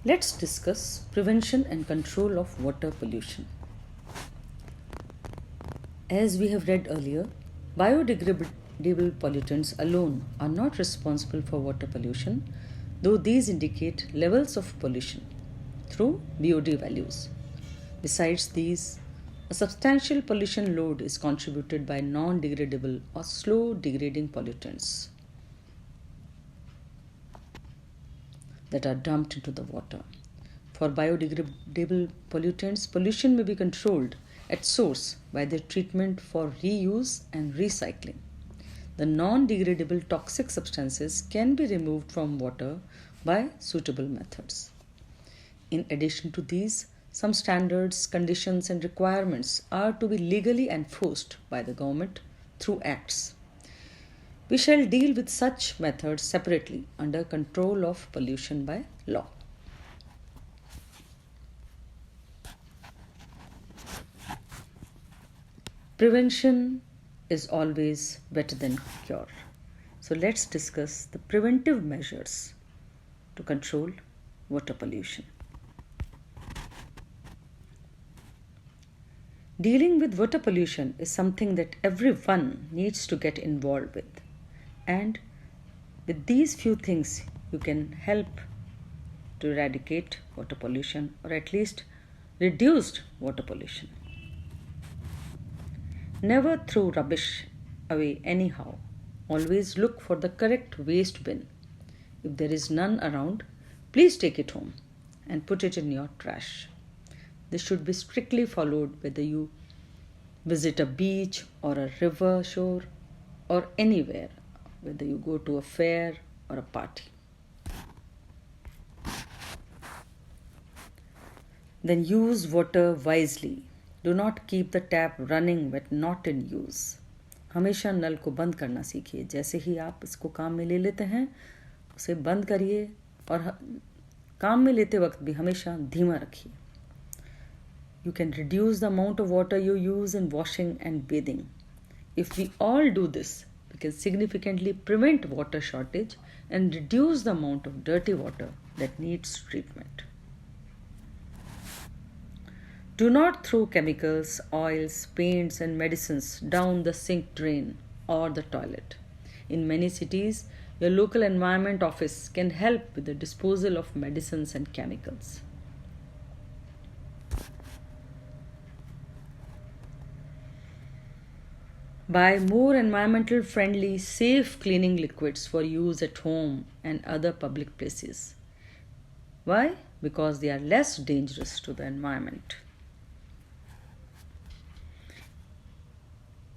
Let's discuss prevention and control of water pollution. As we have read earlier, biodegradable pollutants alone are not responsible for water pollution, though these indicate levels of pollution through BOD values. Besides these, a substantial pollution load is contributed by non degradable or slow degrading pollutants that are dumped into the water. For biodegradable pollutants, pollution may be controlled at source by their treatment for reuse and recycling. The non degradable toxic substances can be removed from water by suitable methods. In addition to these, some standards, conditions, and requirements are to be legally enforced by the government through acts. We shall deal with such methods separately under control of pollution by law. Prevention is always better than cure. So let's discuss the preventive measures to control water pollution. Dealing with water pollution is something that everyone needs to get involved with. And with these few things, you can help to eradicate water pollution or at least reduce water pollution. Never throw rubbish away anyhow. Always look for the correct waste bin. If there is none around, please take it home and put it in your trash. This should be strictly followed whether you visit a beach or a river shore or anywhere, whether you go to a fair or a party. Then use water wisely. Do not keep the tap running when not in use. हमेशा नल को बंद करना सीखिए. जैसे ही आप इसको काम में ले लेते हैं उसे बंद करिए और काम में लेते वक्त भी हमेशा धीमा रखिए. You can reduce the amount of water you use in washing and bathing. If we all do this, we can significantly prevent water shortage and reduce the amount of dirty water that needs treatment. Do not throw chemicals, oils, paints, and medicines down the sink drain or the toilet. In many cities, your local environment office can help with the disposal of medicines and chemicals. Buy more environmental friendly, safe cleaning liquids for use at home and other public places. Why? Because they are less dangerous to the environment.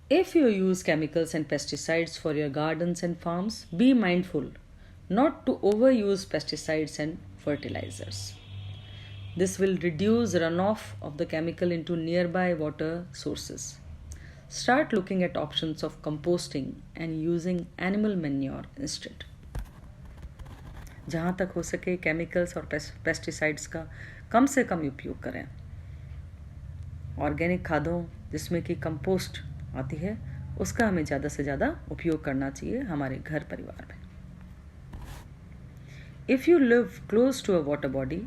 If you use chemicals and pesticides for your gardens and farms, be mindful not to overuse pesticides and fertilizers. This will reduce runoff of the chemical into nearby water sources. Start looking at options of composting and using animal manure instead. जहाँ तक हो सके chemicals और pesticides का कम से कम उपयोग करें. Organic खादों जिसमें कि कंपोस्ट आती है उसका हमें ज़्यादा से ज़्यादा उपयोग करना चाहिए हमारे घर परिवार में. If you live close to a water body,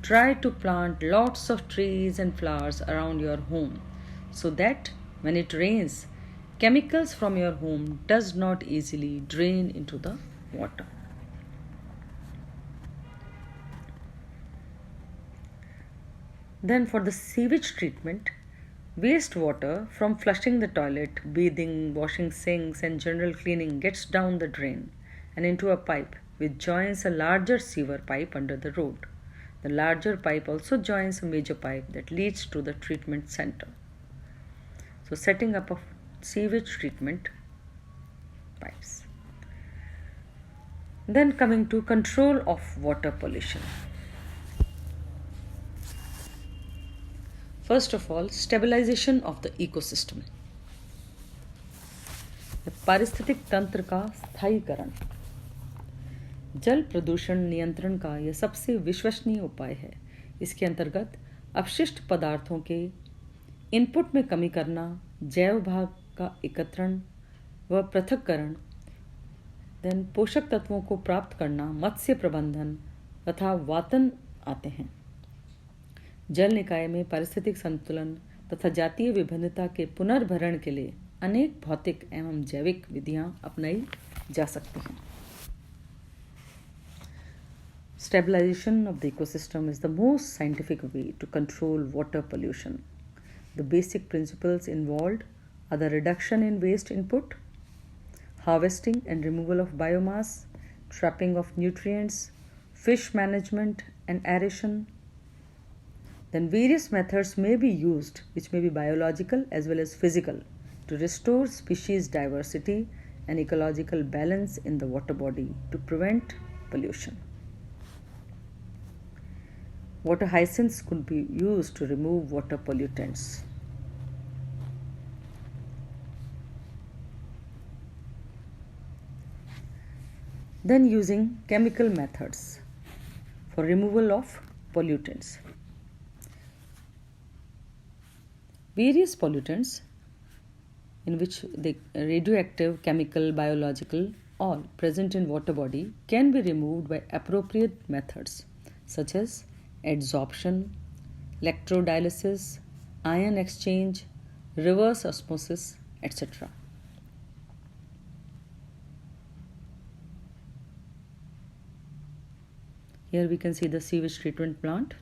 try to plant lots of trees and flowers around your home so that when it rains, chemicals from your home does not easily drain into the water. Then for the sewage treatment, wastewater from flushing the toilet, bathing, washing sinks and general cleaning gets down the drain and into a pipe which joins a larger sewer pipe under the road. The larger pipe also joins a major pipe that leads to the treatment center. So setting up of sewage treatment pipes. Then coming to control of water pollution. First of all, stabilization of the ecosystem. पारिस्थितिक तंत्र का स्थायीकरण. जल प्रदूषण नियंत्रण का यह सबसे विश्वसनीय उपाय है. इसके अंतर्गत अपशिष्ट पदार्थों के इनपुट में कमी करना, जैव भाग का एकत्रण व पृथक्करण, देन पोषक तत्वों को प्राप्त करना, मत्स्य प्रबंधन तथा वातन आते हैं। जल निकाय में पारिस्थितिक संतुलन तथा जातीय विभिन्नता के पुनर्भरण के लिए अनेक भौतिक एवं जैविक विधियां अपनाई जा सकती हैं। Stabilization of the ecosystem is the most scientific way to control water pollution. The basic principles involved are the reduction in waste input, harvesting and removal of biomass, trapping of nutrients, fish management and aeration. Then various methods may be used, which may be biological as well as physical, to restore species diversity and ecological balance in the water body to prevent pollution. Water hyacinths could be used to remove water pollutants. Then using chemical methods for removal of pollutants. Various pollutants in which the radioactive, chemical, biological, all present in water body can be removed by appropriate methods such as adsorption, electrodialysis, ion exchange, reverse osmosis, etc. Here we can see the sewage treatment plant.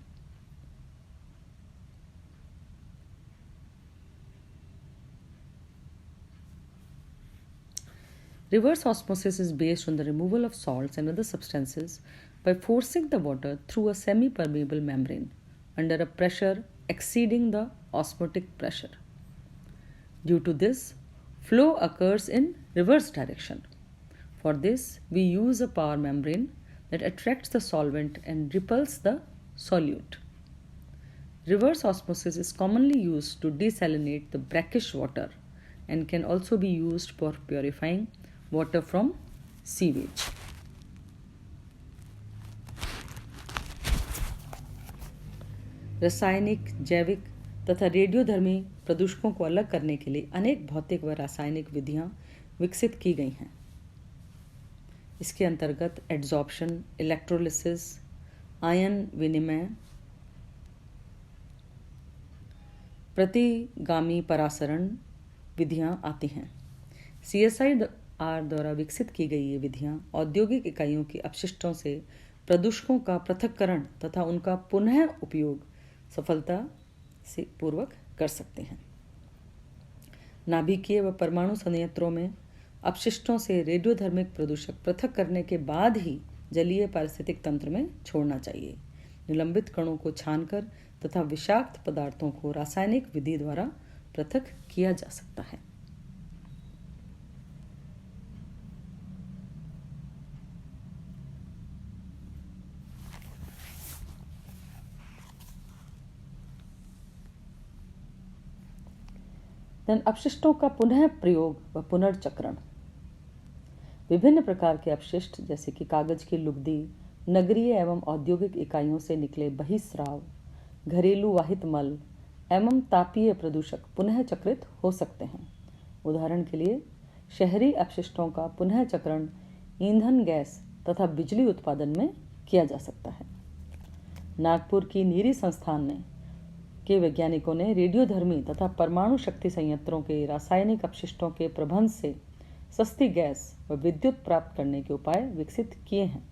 Reverse osmosis is based on the removal of salts and other substances by forcing the water through a semi-permeable membrane under a pressure exceeding the osmotic pressure. Due to this, flow occurs in reverse direction. For this, we use a power membrane that attracts the solvent and repels the solute. Reverse osmosis is commonly used to desalinate the brackish water and can also be used for purifying water from sewage. रासायनिक, जैविक तथा रेडियोधर्मी प्रदूषकों को अलग करने के लिए अनेक भौतिक व रासायनिक विधियां विकसित की गई हैं। इसके अंतर्गत एड्सॉर्प्शन, इलेक्ट्रोलिसिस, आयन विनिमय, प्रतिगामी परासरण विधियां आती हैं। CSIR द्वारा विकसित की गई ये विधियां औद्योगिक इकाइयों की अपशिष्टों से प्रदूषकों का पृथक्करण तथा उनका पुनः उपयोग सफलता से पूर्वक कर सकते हैं। नाभिकीय व परमाणु संयंत्रों में अपशिष्टों से रेडियोधर्मिक प्रदूषक पृथक करने के बाद ही जलीय पारिस्थितिक तंत्र में छोड़ना चाहिए। निलंबित कणों को छानकर तथा विषाक्त पदार्थों को रासायनिक विधि द्वारा पृथक किया जा सकता है। अपशिष्टों का पुनः प्रयोग व पुनर्चक्रण। विभिन्न प्रकार के अपशिष्ट जैसे कि कागज की लुगदी, नगरीय एवं औद्योगिक इकाइयों से निकले बहिस्राव, घरेलू वाहित मल एवं तापीय प्रदूषक पुनः चक्रित हो सकते हैं। उदाहरण के लिए शहरी अपशिष्टों का पुनः चक्रण ईंधन गैस तथा बिजली उत्पादन में किया जा सकता है। नागपुर की नीरी संस्थान के वैज्ञानिकों ने रेडियोधर्मी तथा परमाणु शक्ति संयंत्रों के रासायनिक अपशिष्टों के प्रबंध से सस्ती गैस व विद्युत प्राप्त करने के उपाय विकसित किए हैं।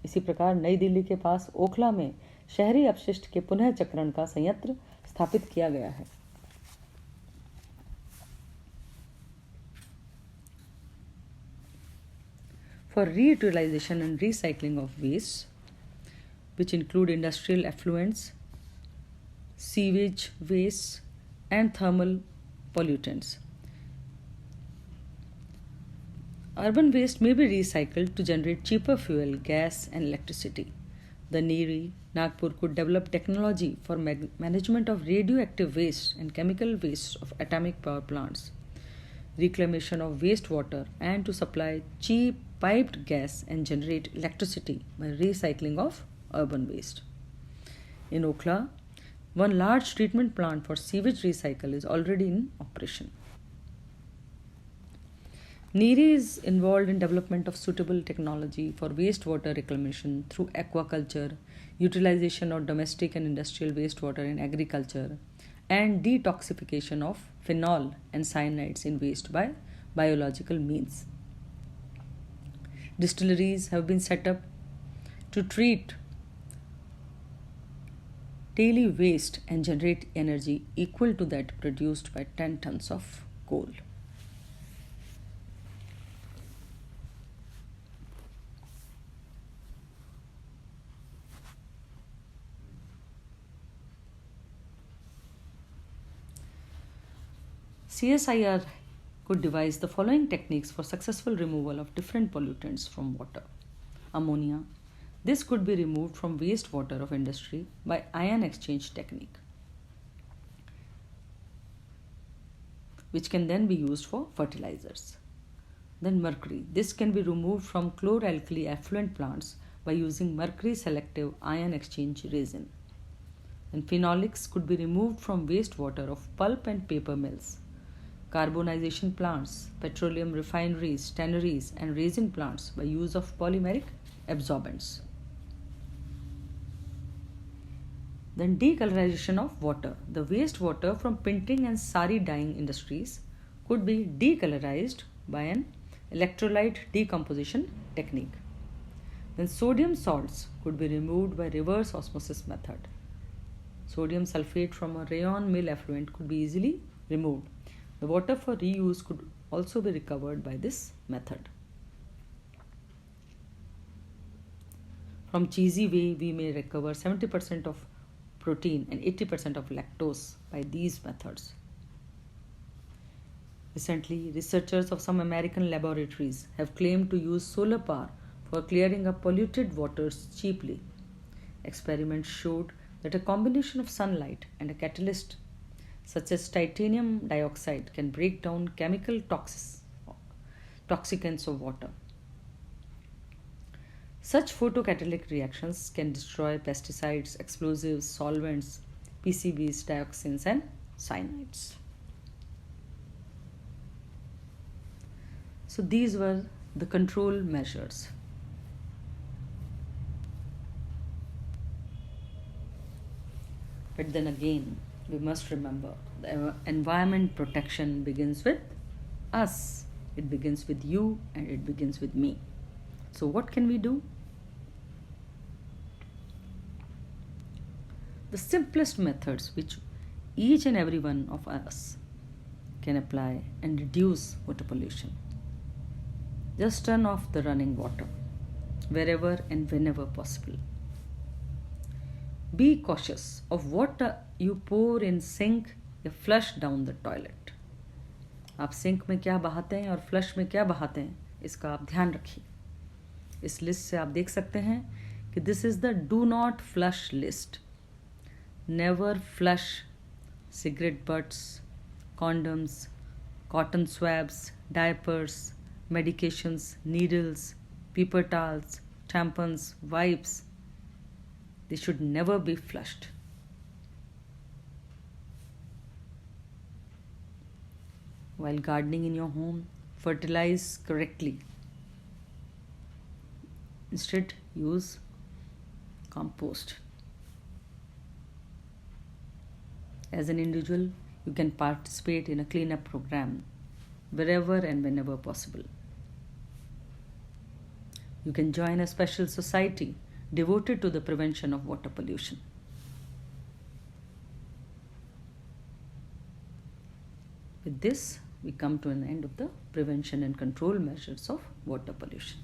इसी प्रकार नई दिल्ली के पास ओखला में शहरी अपशिष्ट के पुनः चक्रण का संयंत्र स्थापित किया गया है। For reutilization and recycling of waste, which include industrial effluents, sewage waste and thermal pollutants. Urban waste may be recycled to generate cheaper fuel, gas and electricity. The NEERI, Nagpur could develop technology for management of radioactive waste and chemical waste of atomic power plants, reclamation of wastewater and to supply cheap piped gas and generate electricity by recycling of urban waste. In Okhla, one large treatment plant for sewage recycle is already in operation. NEERI is involved in development of suitable technology for wastewater reclamation through aquaculture, utilization of domestic and industrial wastewater in agriculture, and detoxification of phenol and cyanides in waste by biological means. Distilleries have been set up to treat daily waste and generate energy equal to that produced by 10 tons of coal. CSIR could devise the following techniques for successful removal of different pollutants from water. Ammonia. This could be removed from wastewater of industry by ion exchange technique, which can then be used for fertilizers. Then mercury. This can be removed from chloralkali effluent plants by using mercury selective ion exchange resin. And phenolics could be removed from wastewater of pulp and paper mills, carbonization plants, petroleum refineries, tanneries, and resin plants by use of polymeric absorbents. Then decolorization of water. The wastewater from printing and sari dyeing industries could be decolorized by an electrolyte decomposition technique. Then sodium salts could be removed by reverse osmosis method. Sodium sulfate from a rayon mill effluent could be easily removed. The water for reuse could also be recovered by this method. From cheesy whey, we may recover 70% of protein and 80% of lactose by these methods. Recently, researchers of some American laboratories have claimed to use solar power for clearing up polluted waters cheaply. Experiments showed that a combination of sunlight and a catalyst such as titanium dioxide can break down chemical toxicants of water. Such photocatalytic reactions can destroy pesticides, explosives, solvents, PCBs, dioxins, and cyanides. So these were the control measures. But then again, we must remember the environment protection begins with us. It begins with you and it begins with me. So what can we do? The simplest methods which each and every one of us can apply and reduce water pollution. Just turn off the running water wherever and whenever possible. Be cautious of what you pour in sink या flush down the toilet. आप sink में क्या बहाते हैं और flush में क्या बहाते हैं, इसका आप ध्यान रखिए. इस लिस्ट से आप देख सकते हैं कि this is the do not flush list. Never flush cigarette butts, condoms, cotton swabs, diapers, medications, needles, paper towels, tampons, wipes. They should never be flushed. While gardening in your home, fertilize correctly. Instead, use compost. As an individual, you can participate in a cleanup program wherever and whenever possible. You can join a special society devoted to the prevention of water pollution. With this, we come to an end of the prevention and control measures of water pollution.